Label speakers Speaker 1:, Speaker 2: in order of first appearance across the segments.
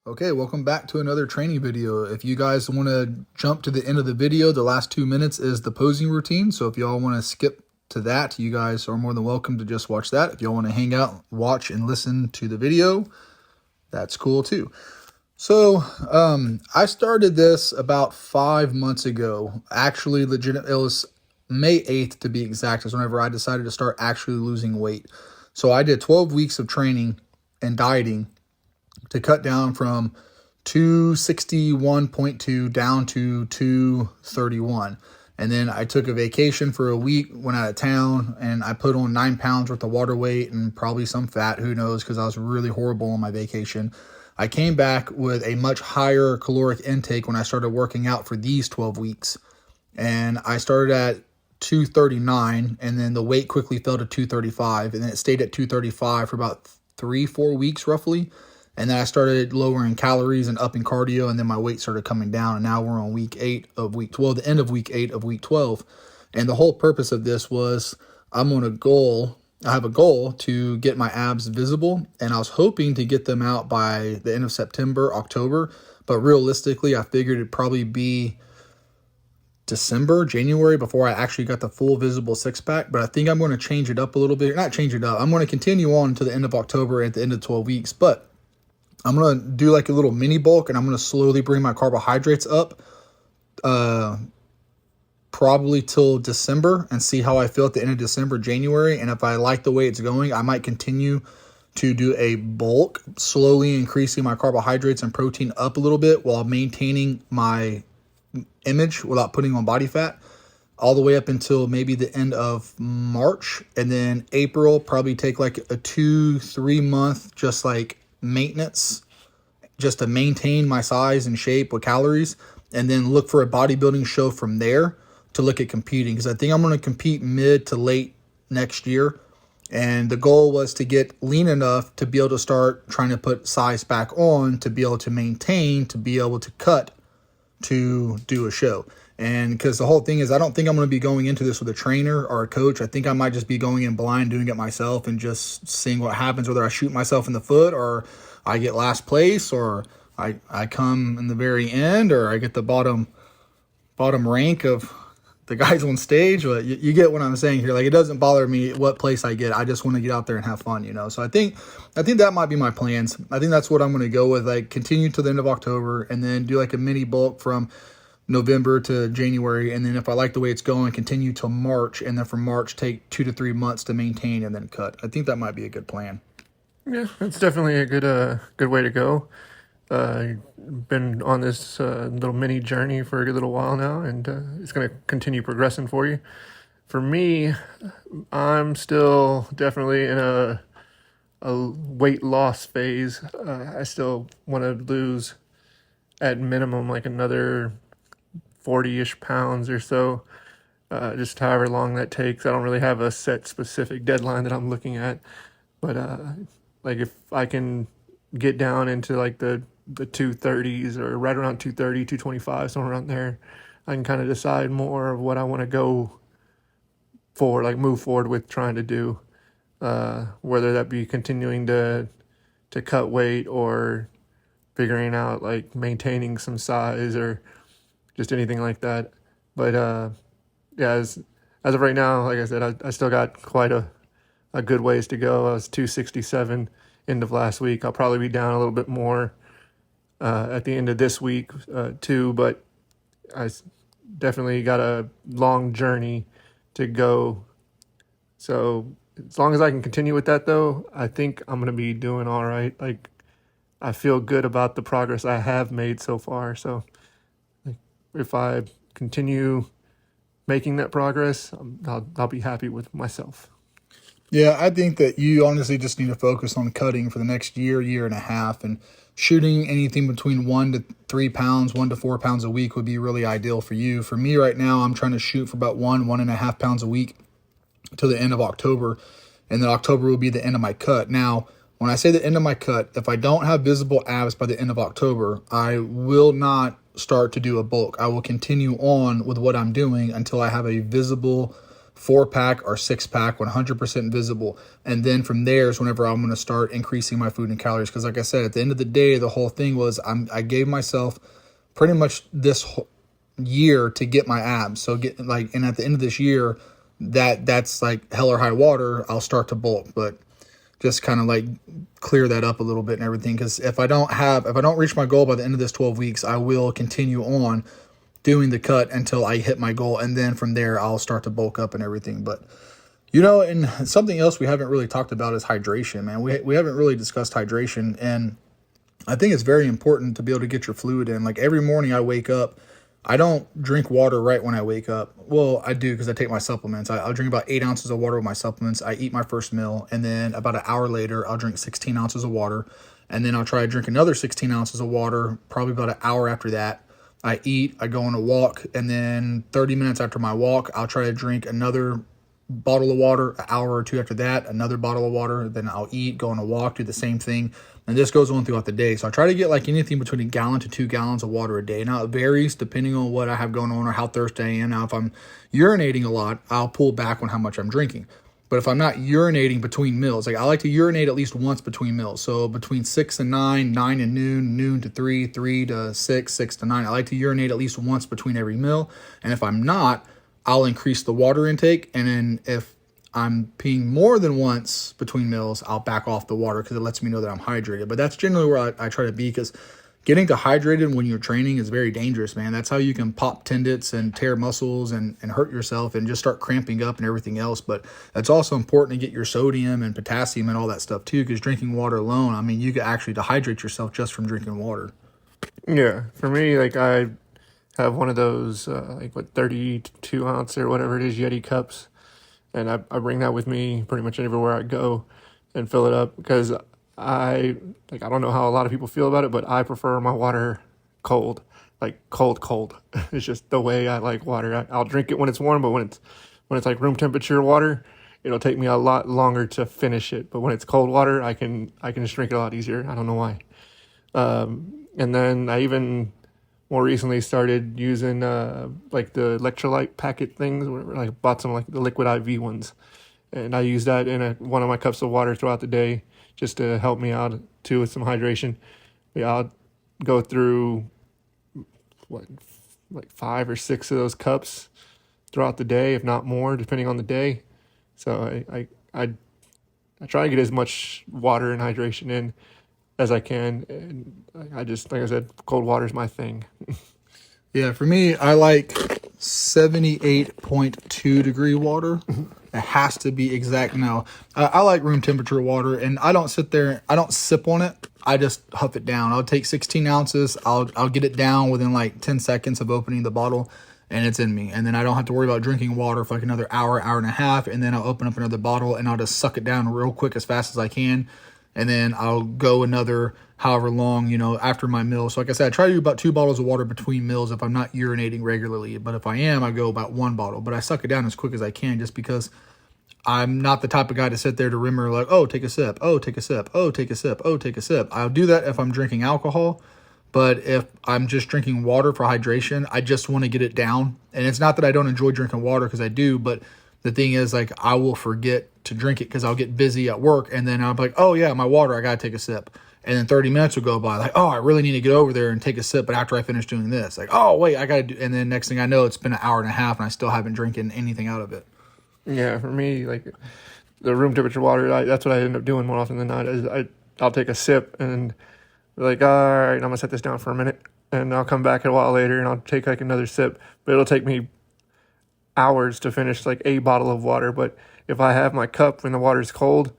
Speaker 1: Okay, welcome back to another training video. If you guys want to jump to the end of the video, the last 2 minutes is the posing routine. So if y'all want to skip to that, you guys are more than welcome to just watch that. If y'all want to hang out, watch, and listen to the video, that's cool too. So I started this about 5 months ago. Actually, it was May 8th to be exact, is whenever I decided to start actually losing weight. So I did 12 weeks of training and dieting to cut down from 261.2 down to 231. And then I took a vacation for a week, went out of town, and I put on 9 pounds worth of water weight and probably some fat, who knows, because I was really horrible on my vacation. I came back with a much higher caloric intake when I started working out for these 12 weeks. And I started at 239, and then the weight quickly fell to 235, and then it stayed at 235 for about 3-4 weeks roughly. And then I started lowering calories and upping cardio, and then my weight started coming down. And now we're on week 8 of week 12, the end of week 8 of week 12. And the whole purpose of this was I have a goal to get my abs visible, and I was hoping to get them out by the end of September, October. But realistically, I figured it'd probably be December, January before I actually got the full visible six-pack. But I think I'm going to change it up a little bit. Not change it up. I'm going to continue on to the end of October at the end of 12 weeks. But I'm going to do like a little mini bulk, and I'm going to slowly bring my carbohydrates up probably till December and see how I feel at the end of December, January. And if I like the way it's going, I might continue to do a bulk, slowly increasing my carbohydrates and protein up a little bit while maintaining my image without putting on body fat, all the way up until maybe the end of March. And then April, probably take like a 2-3 month just like maintenance, just to maintain my size and shape with calories, and then look for a bodybuilding show from there to look at competing, because I think I'm going to compete mid to late next year. And the goal was to get lean enough to be able to start trying to put size back on, to be able to maintain, to be able to cut, to do a show. And because the whole thing is, I don't think I'm going to be going into this with a trainer or a coach. I think I might just be going in blind, doing it myself, and just seeing what happens, whether I shoot myself in the foot, or I get last place, or I come in the very end, or I get the bottom rank of the guys on stage. But you get what I'm saying here. Like, it doesn't bother me what place I get. I just want to get out there and have fun, you know. So I think that might be my plans. I think that's what I'm going to go with. Like, continue to the end of October, and then do like a mini bulk from November to January. And then if I like the way it's going, continue till March, and then from March take 2 to 3 months to maintain and then cut. I think that might be a good plan.
Speaker 2: Yeah, that's definitely a good way to go. Been on this little mini journey for a good little while now, and it's going to continue progressing for you. For me, I'm still definitely in a weight loss phase. I still want to lose at minimum like another 40-ish pounds or so, just however long that takes. I don't really have a set specific deadline that I'm looking at, but like if I can get down into like the 230s, or right around 230, 225, somewhere around there, I can kind of decide more of what I want to go for, like move forward with trying to do, whether that be continuing to cut weight, or figuring out like maintaining some size, or just anything like that. But yeah, as of right now, like I said, I still got quite a good ways to go. I was 267 end of last week. I'll probably be down a little bit more at the end of this week too, but I definitely got a long journey to go. So as long as I can continue with that, though, I think I'm going to be doing all right. Like, I feel good about the progress I have made so far. So if I continue making that progress, I'll be happy with myself.
Speaker 1: Yeah, I think that you honestly just need to focus on cutting for the next year and a half, and shooting anything between 1 to 3 pounds, 1 to 4 pounds a week would be really ideal for you. For me right now, I'm trying to shoot for about 1.5 pounds a week till the end of October, and then October will be the end of my cut. Now, when I say the end of my cut, if I don't have visible abs by the end of October, I will not start to do a bulk. I will continue on with what I'm doing until I have a visible 4-pack or 6-pack, 100% visible. And then from there is whenever I'm going to start increasing my food and calories. Because like I said, at the end of the day, the whole thing was I gave myself pretty much this whole year to get my abs. So and at the end of this year, that's like hell or high water, I'll start to bulk. But just kind of like clear that up a little bit and everything. Because if I don't reach my goal by the end of this 12 weeks, I will continue on doing the cut until I hit my goal. And then from there, I'll start to bulk up and everything. But, and something else we haven't really talked about is hydration, man. We haven't really discussed hydration. And I think it's very important to be able to get your fluid in. Like every morning I wake up, I don't drink water right when I wake up. Well, I do because I take my supplements. I'll drink about 8 ounces of water with my supplements. I eat my first meal, and then about an hour later, I'll drink 16 ounces of water. And then I'll try to drink another 16 ounces of water, probably about an hour after that. I eat, I go on a walk, and then 30 minutes after my walk, I'll try to drink another bottle of water. An hour or two after that, another bottle of water. Then I'll eat, go on a walk, do the same thing. And this goes on throughout the day. So I try to get like anything between 1 gallon to 2 gallons of water a day. Now it varies depending on what I have going on or how thirsty I am. Now if I'm urinating a lot, I'll pull back on how much I'm drinking. But if I'm not urinating between meals, like I like to urinate at least once between meals. So between 6 and 9, 9 and noon, noon to 3, 3 to 6, 6 to 9. I like to urinate at least once between every meal. And if I'm not, I'll increase the water intake. And then if I'm peeing more than once between meals, I'll back off the water because it lets me know that I'm hydrated. But that's generally where I try to be, because getting dehydrated when you're training is very dangerous, man. That's how you can pop tendons and tear muscles and hurt yourself and just start cramping up and everything else. But it's also important to get your sodium and potassium and all that stuff too, because drinking water alone, I mean, you could actually dehydrate yourself just from drinking water.
Speaker 2: Yeah, for me, like I have one of those 32 ounce or whatever it is Yeti cups, and I bring that with me pretty much everywhere I go and fill it up, because I don't know how a lot of people feel about it, but I prefer my water cold, like cold. It's just the way I like water. I'll drink it when it's warm, but when it's like room temperature water, it'll take me a lot longer to finish it. But when it's cold water, I can just drink it a lot easier. I don't know why. And then I even more recently started using like the electrolyte packet things, where I bought some like the liquid IV ones, and I use that in one of my cups of water throughout the day just to help me out too with some hydration. But yeah, I'll go through like 5 or 6 of those cups throughout the day, if not more, depending on the day. So I try to get as much water and hydration in as I can. And I just, like I said, cold water is my thing.
Speaker 1: Yeah, for me, I like 78.2 degree water. It has to be exact. No, I like room temperature water, and I don't sit there, I don't sip on it. I just huff it down. I'll take 16 ounces. I'll get it down within like 10 seconds of opening the bottle, and it's in me. And then I don't have to worry about drinking water for like another hour, hour and a half. And then I'll open up another bottle and I'll just suck it down real quick as fast as I can. And then I'll go another however long, after my meal. So like I said, I try to do about 2 bottles of water between meals if I'm not urinating regularly. But if I am, I go about 1 bottle. But I suck it down as quick as I can, just because I'm not the type of guy to sit there to remember like, oh, take a sip, oh, take a sip, oh, take a sip, oh, take a sip. I'll do that if I'm drinking alcohol. But if I'm just drinking water for hydration, I just want to get it down. And it's not that I don't enjoy drinking water, because I do, but the thing is, like, I will forget to drink it because I'll get busy at work, and then I'm like, oh yeah, my water, I gotta take a sip. And then 30 minutes will go by, like, oh, I really need to get over there and take a sip, but after I finish doing this, like, oh wait, I gotta do, and then next thing I know, it's been an hour and a half and I still haven't drinking anything out of it.
Speaker 2: Yeah, for me, like the room temperature water, that's what I end up doing more often than not. Is I'll take a sip and be like, all right, I'm gonna set this down for a minute, and I'll come back a while later and I'll take like another sip. But it'll take me hours to finish like a bottle of water. But if I have my cup when the water's cold,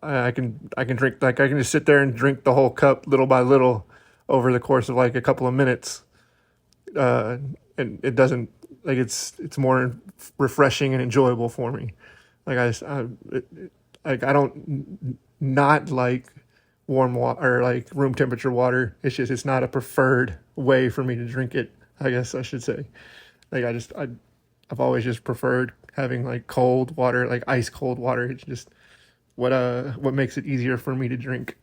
Speaker 2: I can drink, like I can just sit there and drink the whole cup little by little over the course of like a couple of minutes. And it doesn't, like, it's more refreshing and enjoyable for me. Like I don't not like warm water or like room temperature water. It's just, it's not a preferred way for me to drink it, I guess I should say. Like I've always just preferred having like cold water, like ice cold water. It's just what makes it easier for me to drink.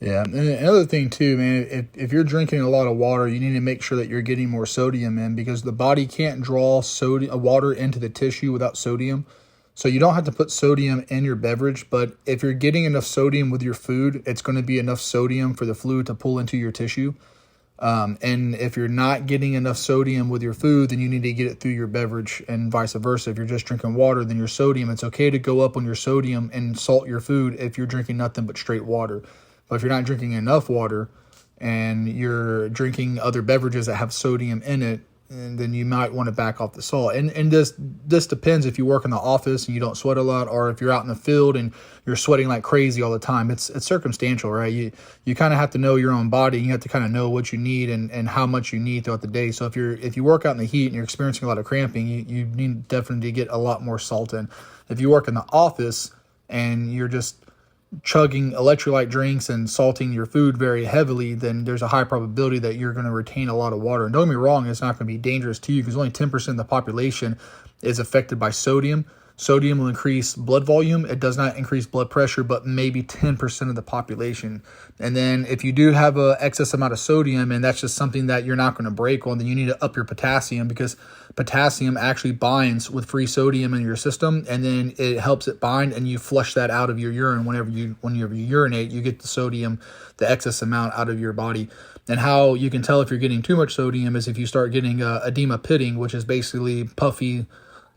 Speaker 1: Yeah, and another thing too, man, if you're drinking a lot of water, you need to make sure that you're getting more sodium in, because the body can't draw sodium water into the tissue without sodium. So you don't have to put sodium in your beverage, but if you're getting enough sodium with your food, it's going to be enough sodium for the fluid to pull into your tissue. And if you're not getting enough sodium with your food, then you need to get it through your beverage, and vice versa. If you're just drinking water, then your sodium, it's okay to go up on your sodium and salt your food if you're drinking nothing but straight water. But if you're not drinking enough water and you're drinking other beverages that have sodium in it, and then you might want to back off the salt. And this depends if you work in the office and you don't sweat a lot, or if you're out in the field and you're sweating like crazy all the time. It's circumstantial, right? You kind of have to know your own body. You have to kind of know what you need and how much you need throughout the day. So if you work out in the heat and you're experiencing a lot of cramping, you need definitely to get a lot more salt in. If you work in the office and you're just chugging electrolyte drinks and salting your food very heavily, then there's a high probability that you're going to retain a lot of water. And don't get me wrong, it's not going to be dangerous to you, because only 10% of the population is affected by sodium. Sodium will increase blood volume. It does not increase blood pressure, but maybe 10% of the population. And then if you do have an excess amount of sodium, and that's just something that you're not going to break on, then you need to up your potassium, because potassium actually binds with free sodium in your system, and then it helps it bind, and you flush that out of your urine. Whenever you urinate, you get the sodium, the excess amount, out of your body. And how you can tell if you're getting too much sodium is if you start getting edema pitting, which is basically puffy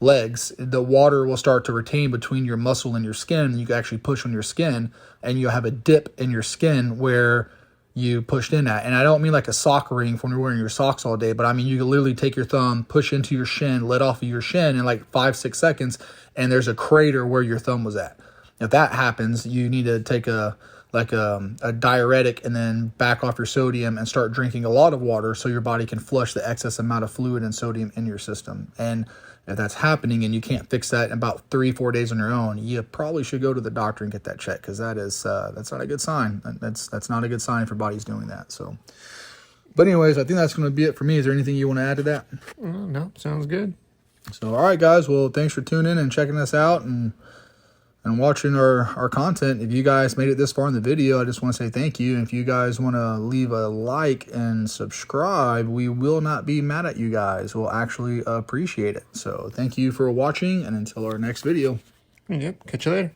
Speaker 1: legs. The water will start to retain between your muscle and your skin. You can actually push on your skin, and you'll have a dip in your skin where you pushed in at. And I don't mean like a sock ring when you're wearing your socks all day, but I mean you can literally take your thumb, push into your shin, let off of your shin in like 5-6 seconds, and there's a crater where your thumb was at. If that happens, you need to take a diuretic and then back off your sodium and start drinking a lot of water, so your body can flush the excess amount of fluid and sodium in your system. And if that's happening and you can't fix that in about 3-4 days on your own, you probably should go to the doctor and get that checked, because that's not a good sign. That's not a good sign if your body's doing that. So, but anyways, I think that's going to be it for me. Is there anything you want to add to that?
Speaker 2: No, sounds good.
Speaker 1: So, all right, guys. Well, thanks for tuning in and checking us out and watching our content. If you guys made it this far in the video, I just want to say thank you. And if you guys want to leave a like and subscribe, we will not be mad at you guys. We'll actually appreciate it. So thank you for watching, and until our next video.
Speaker 2: Yep, catch you later.